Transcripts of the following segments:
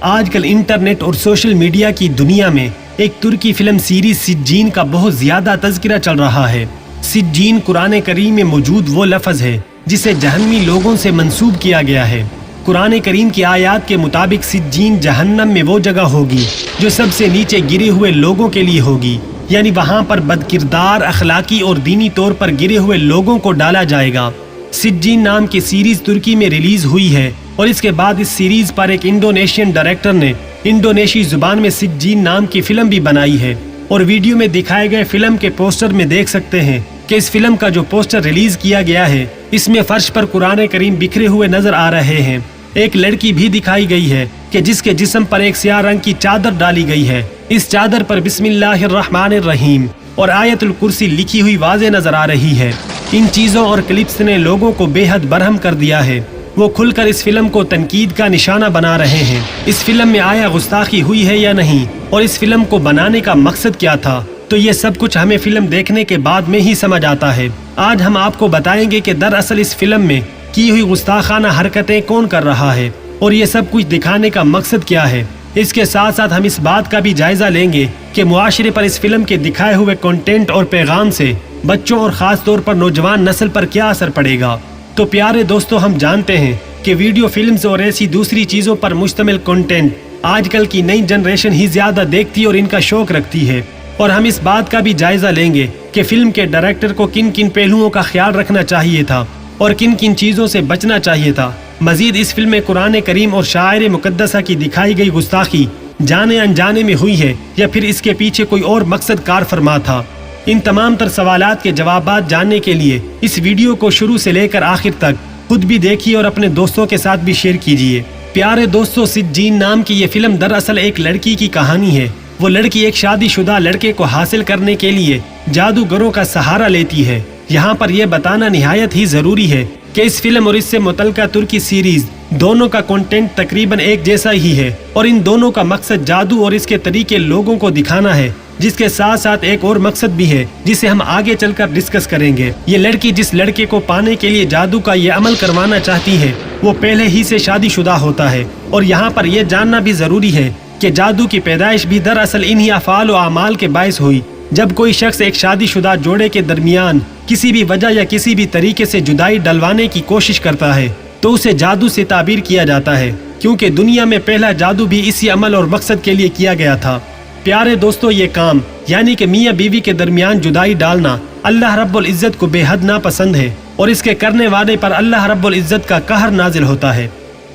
آج کل انٹرنیٹ اور سوشل میڈیا کی دنیا میں ایک ترکی فلم سیریز سجین کا بہت زیادہ تذکرہ چل رہا ہے۔ سجین قرآن کریم میں موجود وہ لفظ ہے جسے جہنمی لوگوں سے منسوب کیا گیا ہے۔ قرآن کریم کی آیات کے مطابق سجین جہنم میں وہ جگہ ہوگی جو سب سے نیچے گرے ہوئے لوگوں کے لیے ہوگی، یعنی وہاں پر بدکردار، اخلاقی اور دینی طور پر گرے ہوئے لوگوں کو ڈالا جائے گا۔ سجین نام کی سیریز ترکی میں ریلیز ہوئی ہے اور اس کے بعد اس سیریز پر ایک انڈونیشین ڈائریکٹر نے انڈونیشی زبان میں سجین نام کی فلم بھی بنائی ہے، اور ویڈیو میں دکھائے گئے فلم کے پوسٹر میں دیکھ سکتے ہیں کہ اس فلم کا جو پوسٹر ریلیز کیا گیا ہے اس میں فرش پر قرآن کریم بکھرے ہوئے نظر آ رہے ہیں۔ ایک لڑکی بھی دکھائی گئی ہے کہ جس کے جسم پر ایک سیاہ رنگ کی چادر ڈالی گئی ہے۔ اس چادر پر بسم اللہ الرحمن الرحیم اور آیت الکرسی لکھی ہوئی واضح نظر آ رہی ہے۔ ان چیزوں اور کلپس نے لوگوں کو بے حد برہم کر دیا ہے۔ وہ کھل کر اس فلم کو تنقید کا نشانہ بنا رہے ہیں۔ اس فلم میں آیا گستاخی ہوئی ہے یا نہیں، اور اس فلم کو بنانے کا مقصد کیا تھا، تو یہ سب کچھ ہمیں فلم دیکھنے کے بعد میں ہی سمجھ آتا ہے۔ آج ہم آپ کو بتائیں گے کہ دراصل اس فلم میں کی ہوئی گستاخانہ حرکتیں کون کر رہا ہے اور یہ سب کچھ دکھانے کا مقصد کیا ہے۔ اس کے ساتھ ساتھ ہم اس بات کا بھی جائزہ لیں گے کہ معاشرے پر اس فلم کے دکھائے ہوئے کنٹینٹ اور پیغام سے بچوں اور خاص طور پر نوجوان نسل پر کیا اثر پڑے گا۔ تو پیارے دوستو، ہم جانتے ہیں کہ ویڈیو فلمز اور ایسی دوسری چیزوں پر مشتمل کنٹینٹ آج کل کی نئی جنریشن ہی زیادہ دیکھتی اور ان کا شوق رکھتی ہے، اور ہم اس بات کا بھی جائزہ لیں گے کہ فلم کے ڈائریکٹر کو کن کن پہلوؤں کا خیال رکھنا چاہیے تھا اور کن کن چیزوں سے بچنا چاہیے تھا۔ مزید اس فلم میں قرآن کریم اور شاعر مقدسہ کی دکھائی گئی گستاخی جانے انجانے میں ہوئی ہے یا پھر اس کے پیچھے کوئی اور مقصد کار فرما تھا؟ ان تمام تر سوالات کے جوابات جاننے کے لیے اس ویڈیو کو شروع سے لے کر آخر تک خود بھی دیکھیے اور اپنے دوستوں کے ساتھ بھی شیئر کیجیے۔ پیارے دوستوں، سجین نام کی یہ فلم دراصل ایک لڑکی کی کہانی ہے۔ وہ لڑکی ایک شادی شدہ لڑکے کو حاصل کرنے کے لیے جادوگروں کا سہارا لیتی ہے۔ یہاں پر یہ بتانا نہایت ہی ضروری ہے کہ اس فلم اور اس سے متعلقہ ترکی سیریز دونوں کا کنٹینٹ تقریباً ایک جیسا ہی ہے، اور ان دونوں کا مقصد جادو اور اس کے طریقے لوگوں کو دکھانا ہے، جس کے ساتھ ساتھ ایک اور مقصد بھی ہے جسے ہم آگے چل کر ڈسکس کریں گے۔ یہ لڑکی جس لڑکے کو پانے کے لیے جادو کا یہ عمل کروانا چاہتی ہے وہ پہلے ہی سے شادی شدہ ہوتا ہے، اور یہاں پر یہ جاننا بھی ضروری ہے کہ جادو کی پیدائش بھی دراصل انہی افعال و اعمال کے باعث ہوئی۔ جب کوئی شخص ایک شادی شدہ جوڑے کے درمیان کسی بھی وجہ یا کسی بھی طریقے سے جدائی ڈلوانے کی کوشش کرتا ہے تو اسے جادو سے تعبیر کیا جاتا ہے، کیونکہ دنیا میں پہلا جادو بھی اسی عمل اور مقصد کے لیے کیا گیا تھا۔ پیارے دوستو، یہ کام یعنی کہ میاں بیوی کے درمیان جدائی ڈالنا اللہ رب العزت کو بے حد ناپسند ہے، اور اس کے کرنے والے پر اللہ رب العزت کا قہر نازل ہوتا ہے۔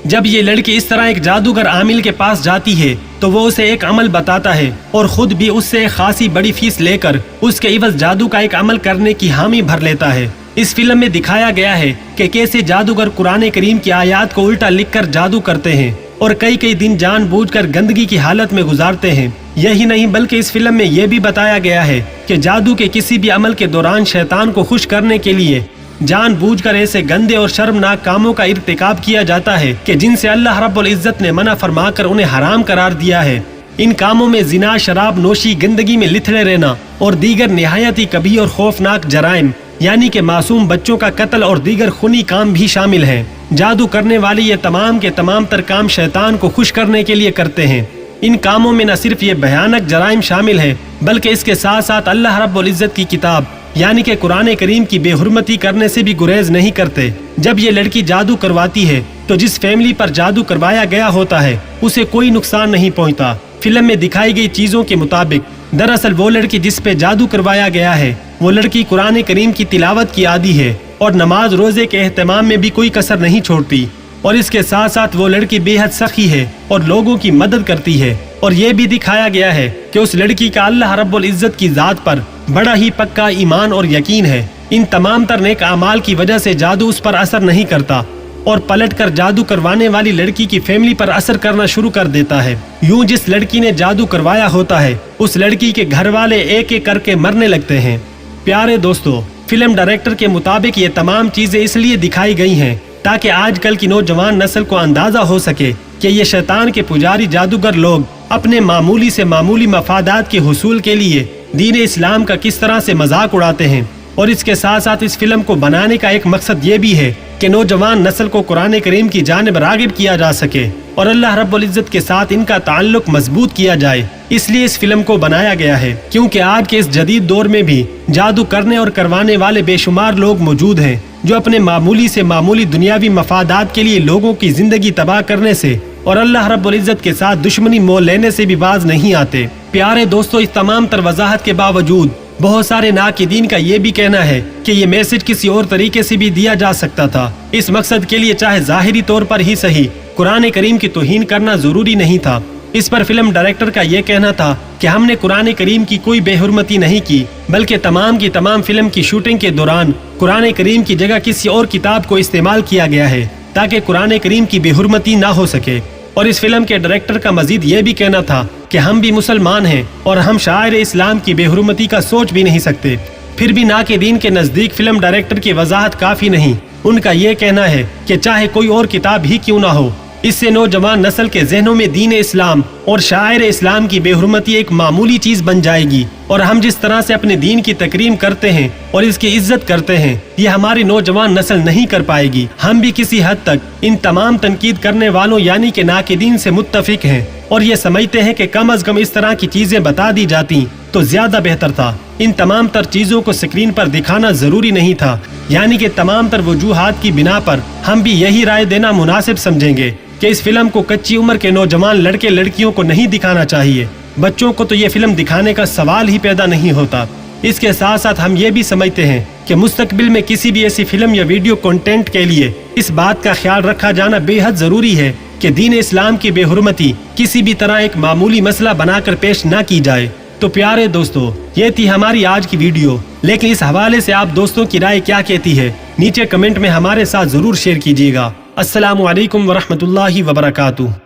جب یہ لڑکی اس طرح ایک جادوگر عامل کے پاس جاتی ہے تو وہ اسے ایک عمل بتاتا ہے اور خود بھی اس سے ایک خاصی بڑی فیس لے کر اس کے عوض جادو کا ایک عمل کرنے کی حامی بھر لیتا ہے۔ اس فلم میں دکھایا گیا ہے کہ کیسے جادوگر قرآن کریم کی آیات کو الٹا لکھ کر جادو کرتے ہیں اور کئی دن جان بوجھ کر گندگی کی حالت میں گزارتے ہیں۔ یہی نہیں بلکہ اس فلم میں یہ بھی بتایا گیا ہے کہ جادو کے کسی بھی عمل کے دوران شیطان کو خوش کرنے کے لیے جان بوجھ کر ایسے گندے اور شرمناک کاموں کا ارتکاب کیا جاتا ہے کہ جن سے اللہ رب العزت نے منع فرما کر انہیں حرام قرار دیا ہے۔ ان کاموں میں زنا، شراب نوشی، گندگی میں لتھڑے رہنا اور دیگر نہایت ہی کبھی اور خوفناک جرائم یعنی کہ معصوم بچوں کا قتل اور دیگر خونی کام بھی شامل ہیں۔ جادو کرنے والے یہ تمام کے تمام تر کام شیطان کو خوش کرنے کے لیے کرتے ہیں۔ ان کاموں میں نہ صرف یہ بھیانک جرائم شامل ہیں بلکہ اس کے ساتھ ساتھ اللہ رب العزت کی کتاب یعنی کہ قرآن کریم کی بے حرمتی کرنے سے بھی گریز نہیں کرتے۔ جب یہ لڑکی جادو کرواتی ہے تو جس فیملی پر جادو کروایا گیا ہوتا ہے اسے کوئی نقصان نہیں پہنچتا۔ فلم میں دکھائی گئی چیزوں کے مطابق دراصل وہ لڑکی جس پہ جادو کروایا گیا ہے وہ لڑکی قرآن کریم کی تلاوت کی عادی ہے اور نماز روزے کے اہتمام میں بھی کوئی کسر نہیں چھوڑتی، اور اس کے ساتھ ساتھ وہ لڑکی بے حد سخی ہے اور لوگوں کی مدد کرتی ہے۔ اور یہ بھی دکھایا گیا ہے کہ اس لڑکی کا اللہ رب العزت کی ذات پر بڑا ہی پکا ایمان اور یقین ہے۔ ان تمام تر نیک اعمال کی وجہ سے جادو اس پر اثر نہیں کرتا اور پلٹ کر جادو کروانے والی لڑکی کی فیملی پر اثر کرنا شروع کر دیتا ہے۔ یوں جس لڑکی نے جادو کروایا ہوتا ہے اس لڑکی کے گھر والے ایک ایک کر کے مرنے لگتے ہیں۔ پیارے دوستو، فلم ڈائریکٹر کے مطابق یہ تمام چیزیں اس لیے دکھائی گئی ہیں تاکہ آج کل کی نوجوان نسل کو اندازہ ہو سکے کہ یہ شیطان کے پجاری جادوگر لوگ اپنے معمولی سے معمولی مفادات کے حصول کے لیے دین اسلام کا کس طرح سے مذاق اڑاتے ہیں۔ اور اس کے ساتھ ساتھ اس فلم کو بنانے کا ایک مقصد یہ بھی ہے کہ نوجوان نسل کو قرآن کریم کی جانب راغب کیا جا سکے اور اللہ رب العزت کے ساتھ ان کا تعلق مضبوط کیا جائے، اس لیے اس فلم کو بنایا گیا ہے، کیونکہ آج کے اس جدید دور میں بھی جادو کرنے اور کروانے والے بے شمار لوگ موجود ہیں جو اپنے معمولی سے معمولی دنیاوی مفادات کے لیے لوگوں کی زندگی تباہ کرنے سے اور اللہ رب العزت کے ساتھ دشمنی مول لینے سے بھی باز نہیں آتے۔ پیارے دوستو، اس تمام تر وضاحت کے باوجود بہت سارے ناقدین کا یہ بھی کہنا ہے کہ یہ میسج کسی اور طریقے سے بھی دیا جا سکتا تھا۔ اس مقصد کے لیے چاہے ظاہری طور پر ہی صحیح قرآن کریم کی توہین کرنا ضروری نہیں تھا۔ اس پر فلم ڈائریکٹر کا یہ کہنا تھا کہ ہم نے قرآن کریم کی کوئی بے حرمتی نہیں کی، بلکہ تمام کی تمام فلم کی شوٹنگ کے دوران قرآن کریم کی جگہ کسی اور کتاب کو استعمال کیا گیا ہے تاکہ قرآن کریم کی بے حرمتی نہ ہو سکے۔ اور اس فلم کے ڈائریکٹر کا مزید یہ بھی کہنا تھا کہ ہم بھی مسلمان ہیں اور ہم شاعر اسلام کی بے حرمتی کا سوچ بھی نہیں سکتے۔ پھر بھی ناقدین کے نزدیک فلم ڈائریکٹر کی وضاحت کافی نہیں۔ ان کا یہ کہنا ہے کہ چاہے کوئی اور کتاب ہی کیوں نہ ہو، اس سے نوجوان نسل کے ذہنوں میں دین اسلام اور شاعر اسلام کی بے حرمتی ایک معمولی چیز بن جائے گی، اور ہم جس طرح سے اپنے دین کی تکریم کرتے ہیں اور اس کی عزت کرتے ہیں یہ ہماری نوجوان نسل نہیں کر پائے گی۔ ہم بھی کسی حد تک ان تمام تنقید کرنے والوں یعنی کہ ناقدین سے متفق ہیں اور یہ سمجھتے ہیں کہ کم از کم اس طرح کی چیزیں بتا دی جاتی تو زیادہ بہتر تھا۔ ان تمام تر چیزوں کو سکرین پر دکھانا ضروری نہیں تھا، یعنی کہ تمام تر وجوہات کی بنا پر ہم بھی یہی رائے دینا مناسب سمجھیں گے کہ اس فلم کو کچی عمر کے نوجوان لڑکے لڑکیوں کو نہیں دکھانا چاہیے۔ بچوں کو تو یہ فلم دکھانے کا سوال ہی پیدا نہیں ہوتا۔ اس کے ساتھ ساتھ ہم یہ بھی سمجھتے ہیں کہ مستقبل میں کسی بھی ایسی فلم یا ویڈیو کنٹینٹ کے لیے اس بات کا خیال رکھا جانا بے حد ضروری ہے کہ دین اسلام کی بے حرمتی کسی بھی طرح ایک معمولی مسئلہ بنا کر پیش نہ کی جائے۔ تو پیارے دوستو، یہ تھی ہماری آج کی ویڈیو، لیکن اس حوالے سے آپ دوستوں کی رائے کیا کہتی ہے نیچے کمنٹ میں ہمارے ساتھ ضرور شیئر کیجیے گا۔ السلام علیکم ورحمۃ اللہ وبرکاتہ۔